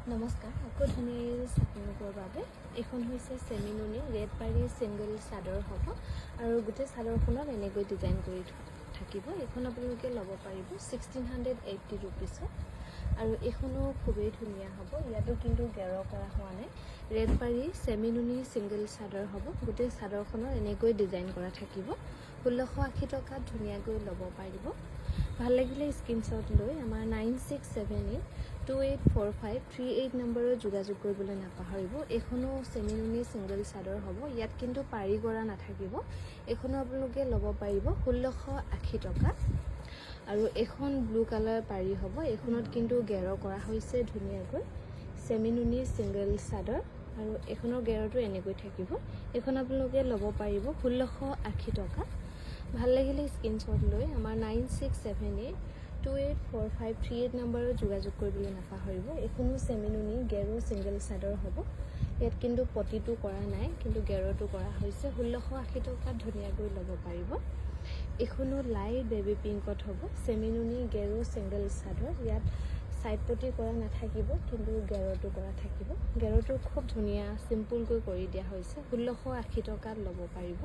নমস্কাৰ, আকৌ ধুনীয়া আপোনালোকৰ বাবে এইখন হৈছে চেমিনুনি ৰেড পাৰি ছিংগল চাদৰ হ'ব আৰু গোটেই চাদৰখনত এনেকৈ ডিজাইন কৰি থাকিব। এইখন আপোনালোকে ল'ব পাৰিব 1680 ৰুপিছত আৰু এইখনো খুবেই ধুনীয়া হ'ব। ইয়াতো কিন্তু গেৰ কৰা হোৱা নাই। ৰেড পাৰি চেমিনুনি ছিংগল চাদৰ হ'ব। গোটেই চাদৰখনত এনেকৈ ডিজাইন কৰা থাকিব। 1680 টকাত ধুনীয়াকৈ ল'ব পাৰিব। ভাল লাগিলে স্ক্ৰীনশ্বট লৈ আমাৰ 9678284538 নম্বৰত যোগাযোগ কৰিবলৈ নাপাহৰিব। এইখনো চেমিনুনি ছিংগল চাদৰ হ'ব। ইয়াত কিন্তু পাৰি কৰা নাথাকিব। এইখনো আপোনালোকে ল'ব পাৰিব 1680 টকা। আৰু এখন ব্লু কালাৰ পাৰি হ'ব। এইখনত কিন্তু গেৰ কৰা হৈছে ধুনীয়াকৈ। চেমিনুনি ছিংগল চাদৰ আৰু এইখনৰ গেৰটো এনেকৈ থাকিব। এইখন আপোনালোকে ল'ব পাৰিব 1680 টকা। ভাল লাগিলে স্ক্ৰীনশ্বট লৈ আমাৰ 9678284538 নম্বৰত যোগাযোগ কৰিবলৈ নাপাহৰিব। এইখনো চেমিনুনি গেৰো ছিংগল চাদৰ হ'ব। ইয়াত কিন্তু পটিটো কৰা নাই, কিন্তু গেৰটো কৰা হৈছে। 1680 টকাত ধুনীয়াকৈ ল'ব পাৰিব। এইখনো লাইট বেবী পিংকত হ'ব। চেমিনুনি গেৰো ছিংগল চাদৰ। ইয়াত ছাইড পটি কৰা নাথাকিব, কিন্তু গেৰটো কৰা থাকিব। গেৰটো খুব ধুনীয়া চিম্পুলকৈ কৰি দিয়া হৈছে। 1680 টকাত ল'ব পাৰিব।